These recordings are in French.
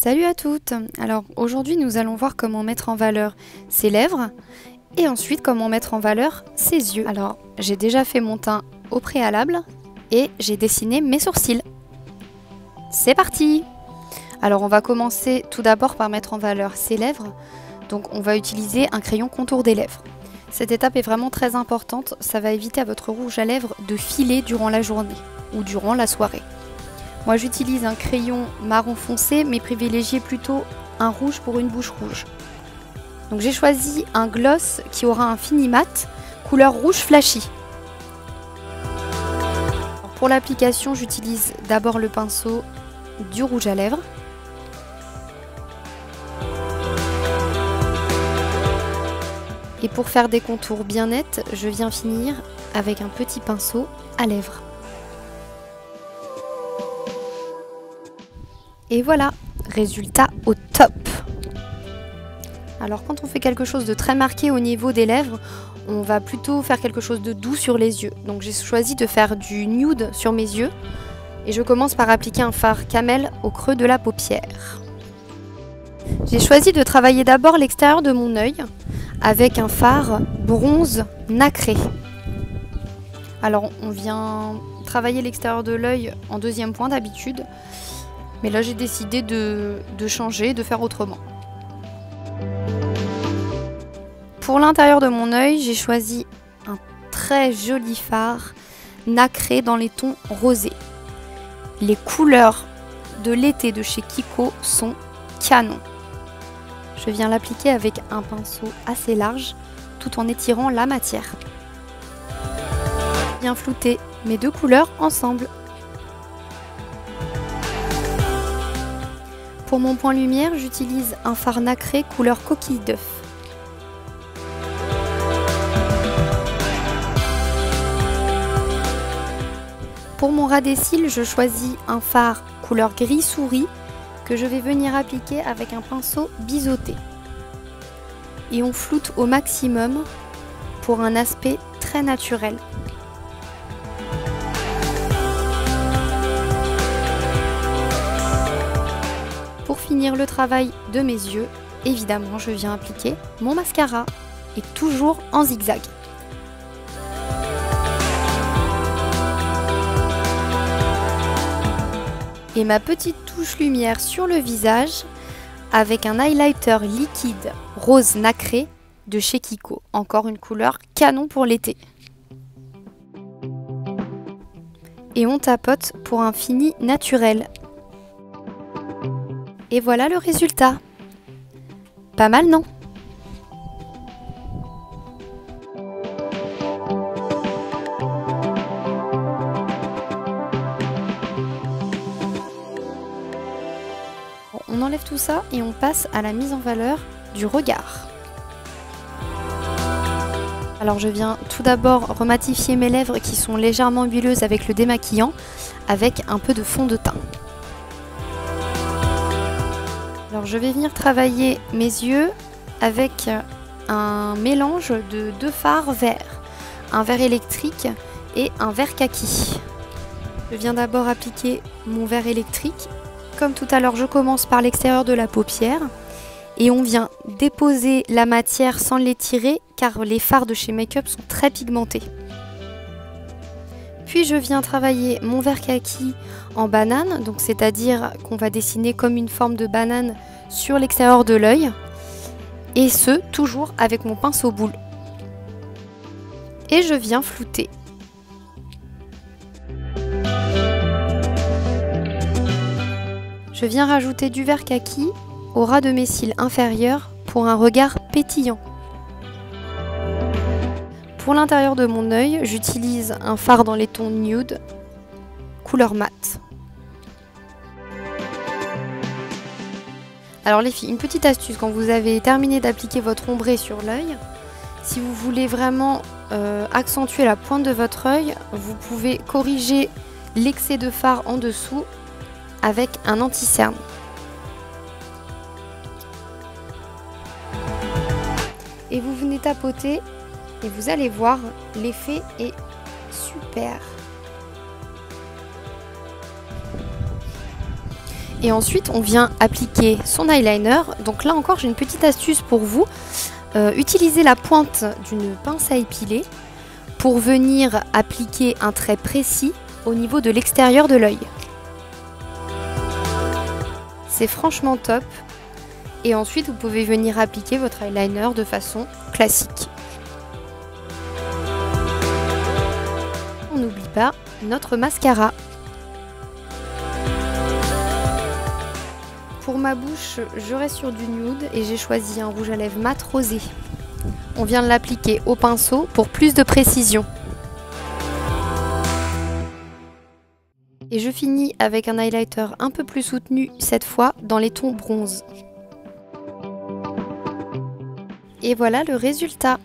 Salut à toutes! Alors aujourd'hui nous allons voir comment mettre en valeur ses lèvres et ensuite comment mettre en valeur ses yeux. Alors j'ai déjà fait mon teint au préalable et j'ai dessiné mes sourcils. C'est parti! Alors on va commencer tout d'abord par mettre en valeur ses lèvres. Donc on va utiliser un crayon contour des lèvres. Cette étape est vraiment très importante, ça va éviter à votre rouge à lèvres de filer durant la journée ou durant la soirée. Moi j'utilise un crayon marron foncé mais privilégiez plutôt un rouge pour une bouche rouge. Donc j'ai choisi un gloss qui aura un fini mat couleur rouge flashy. Alors pour l'application j'utilise d'abord le pinceau du rouge à lèvres. Et pour faire des contours bien nets, je viens finir avec un petit pinceau à lèvres. Et voilà, résultat au top. Alors quand on fait quelque chose de très marqué au niveau des lèvres, on va plutôt faire quelque chose de doux sur les yeux. Donc j'ai choisi de faire du nude sur mes yeux. Et je commence par appliquer un fard camel au creux de la paupière. J'ai choisi de travailler d'abord l'extérieur de mon œil avec un fard bronze nacré. Alors on vient travailler l'extérieur de l'œil en deuxième point d'habitude. Mais là j'ai décidé de changer, de faire autrement. Pour l'intérieur de mon œil, j'ai choisi un très joli fard nacré dans les tons rosés. Les couleurs de l'été de chez Kiko sont canon. Je viens l'appliquer avec un pinceau assez large tout en étirant la matière. Je viens flouter mes deux couleurs ensemble. Pour mon point lumière, j'utilise un fard nacré couleur coquille d'œuf. Pour mon ras des cils, je choisis un fard couleur gris souris que je vais venir appliquer avec un pinceau biseauté. Et on floute au maximum pour un aspect très naturel. Pour finir le travail de mes yeux, évidemment je viens appliquer mon mascara et toujours en zigzag. Et ma petite touche lumière sur le visage avec un highlighter liquide rose nacré de chez Kiko. Encore une couleur canon pour l'été. Et on tapote pour un fini naturel. Et voilà le résultat. Pas mal, non ? On enlève tout ça et on passe à la mise en valeur du regard. Alors je viens tout d'abord rematifier mes lèvres qui sont légèrement huileuses avec le démaquillant avec un peu de fond de teint. Alors je vais venir travailler mes yeux avec un mélange de deux fards verts, un vert électrique et un vert kaki. Je viens d'abord appliquer mon vert électrique. Comme tout à l'heure, je commence par l'extérieur de la paupière et on vient déposer la matière sans l'étirer car les fards de chez Make Up sont très pigmentés. Puis je viens travailler mon vert kaki en banane, donc c'est-à-dire qu'on va dessiner comme une forme de banane sur l'extérieur de l'œil et ce, toujours avec mon pinceau boule. Et je viens flouter. Je viens rajouter du vert kaki au ras de mes cils inférieurs pour un regard pétillant. Pour l'intérieur de mon œil, j'utilise un fard dans les tons nude, couleur mat. Alors les filles, une petite astuce, quand vous avez terminé d'appliquer votre ombré sur l'œil, si vous voulez vraiment accentuer la pointe de votre œil, vous pouvez corriger l'excès de fard en dessous avec un anti-cerne. Et vous venez tapoter et vous allez voir, l'effet est super. Et ensuite, on vient appliquer son eyeliner. Donc là encore, j'ai une petite astuce pour vous. Utilisez la pointe d'une pince à épiler pour venir appliquer un trait précis au niveau de l'extérieur de l'œil. C'est franchement top. Et ensuite, vous pouvez venir appliquer votre eyeliner de façon classique. On n'oublie pas notre mascara. Pour ma bouche, je reste sur du nude et j'ai choisi un rouge à lèvres mat rosé. On vient de l'appliquer au pinceau pour plus de précision. Et je finis avec un highlighter un peu plus soutenu cette fois dans les tons bronze. Et voilà le résultat.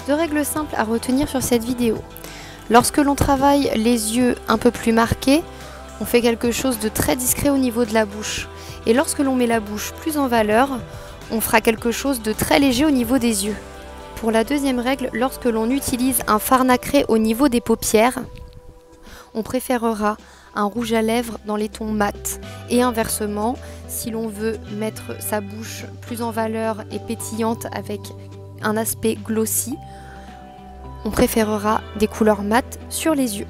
Deux règles simples à retenir sur cette vidéo. Lorsque l'on travaille les yeux un peu plus marqués, on fait quelque chose de très discret au niveau de la bouche. Et lorsque l'on met la bouche plus en valeur, on fera quelque chose de très léger au niveau des yeux. Pour la deuxième règle, lorsque l'on utilise un fard nacré au niveau des paupières, on préférera un rouge à lèvres dans les tons mat. Et inversement, si l'on veut mettre sa bouche plus en valeur et pétillante avec un aspect glossy, on préférera des couleurs mat sur les yeux.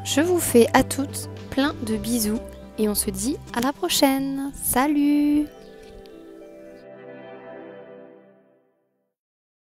Je vous fais à toutes plein de bisous et on se dit à la prochaine. Salut!